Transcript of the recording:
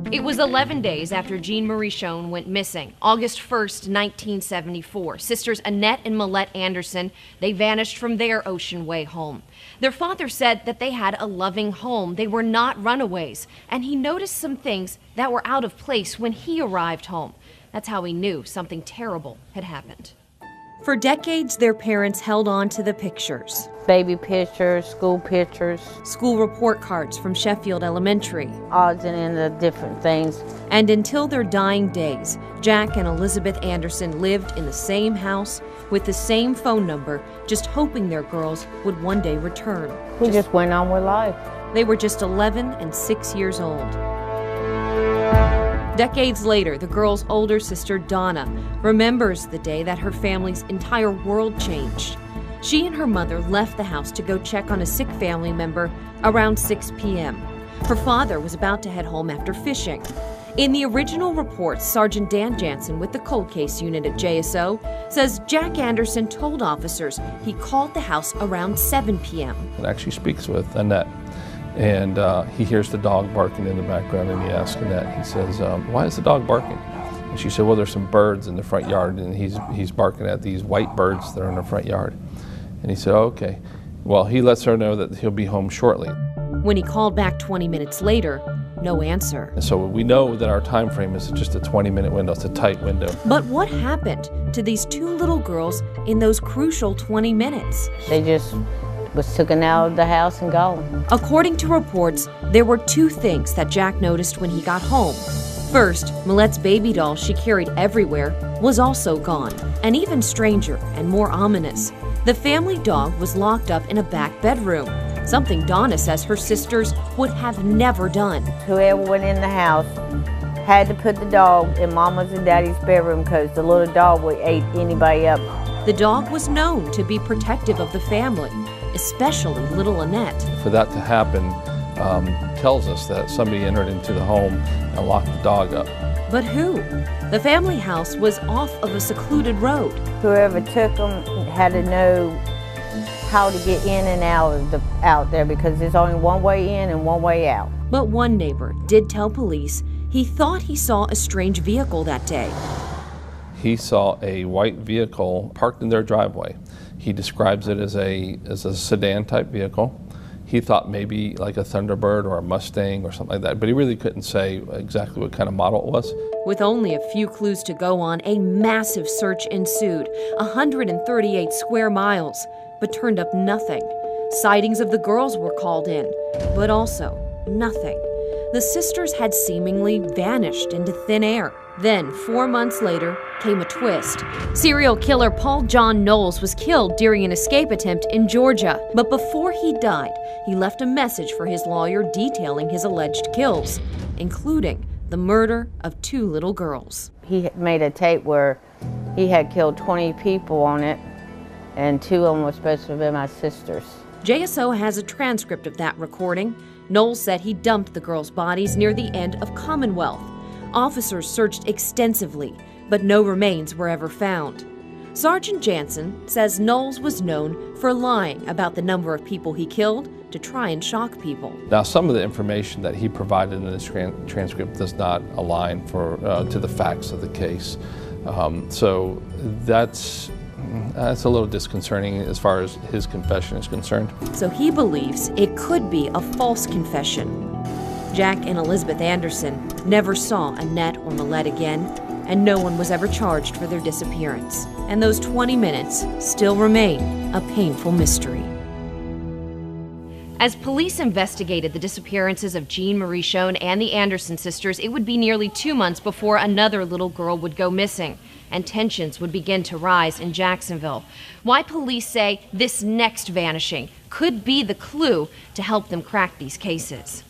It was 11 days after Jean Marie Schoen went missing, August 1st, 1974. Sisters Annette and Millette Anderson, they vanished from their Ocean Way home. Their father said that they had a loving home. They were not runaways, and he noticed some things that were out of place when he arrived home. That's how he knew something terrible had happened. For decades, their parents held on to the pictures. Baby pictures, school pictures. School report cards from Sheffield Elementary. Odds and ends of different things. And until their dying days, Jack and Elizabeth Anderson lived in the same house with the same phone number, just hoping their girls would one day return. We just went on with life. They were just 11 and 6 years old. Decades later, the girl's older sister, Donna, remembers the day that her family's entire world changed. She and her mother left the house to go check on a sick family member around 6 p.m. Her father was about to head home after fishing. In the original report, Sergeant Dan Jansen with the cold case unit at JSO says Jack Anderson told officers he called the house around 7 p.m. It actually speaks with Annette. And he hears the dog barking in the background, and he asks Annette, he says, why is the dog barking? And she said, well, there's some birds in the front yard, and he's barking at these white birds that are in the front yard. And he said, oh, okay. Well, he lets her know that he'll be home shortly. When he called back 20 minutes later, no answer. And so we know that our time frame is just a 20-minute window. It's a tight window. But what happened to these two little girls in those crucial 20 minutes? They just was taken out of the house and gone. According to reports, there were two things that Jack noticed when he got home. First, Millette's baby doll she carried everywhere was also gone. And even stranger and more ominous, the family dog was locked up in a back bedroom, something Donna says her sisters would have never done. Whoever went in the house had to put the dog in Mama's and Daddy's bedroom because the little dog would eat anybody up. The dog was known to be protective of the family, especially little Annette. For that to happen tells us that somebody entered into the home and locked the dog up. But who? The family house was off of a secluded road. Whoever took them had to know how to get in and out there because there's only one way in and one way out. But one neighbor did tell police he thought he saw a strange vehicle that day. He saw a white vehicle parked in their driveway. He describes it as a sedan type vehicle. He thought maybe like a Thunderbird or a Mustang or something like that, but he really couldn't say exactly what kind of model it was. With only a few clues to go on, a massive search ensued, 138 square miles, but turned up nothing. Sightings of the girls were called in, but also nothing. The sisters had seemingly vanished into thin air. Then, 4 months later, came a twist. Serial killer Paul John Knowles was killed during an escape attempt in Georgia. But before he died, he left a message for his lawyer detailing his alleged kills, including the murder of two little girls. He made a tape where he had killed 20 people on it, and 2 of them were supposed to have been my sisters. JSO has a transcript of that recording. Knowles said he dumped the girls' bodies near the end of Commonwealth. Officers searched extensively, but no remains were ever found. Sergeant Jansen says Knowles was known for lying about the number of people he killed to try and shock people. Now, some of the information that he provided in this transcript does not align to the facts of the case. So that's a little disconcerting as far as his confession is concerned. So he believes it could be a false confession. Jack and Elizabeth Anderson never saw Annette or Millette again, and no one was ever charged for their disappearance. And those 20 minutes still remain a painful mystery. As police investigated the disappearances of Jean Marie Schoen and the Anderson sisters, it would be nearly 2 months before another little girl would go missing, and tensions would begin to rise in Jacksonville. Why police say this next vanishing could be the clue to help them crack these cases.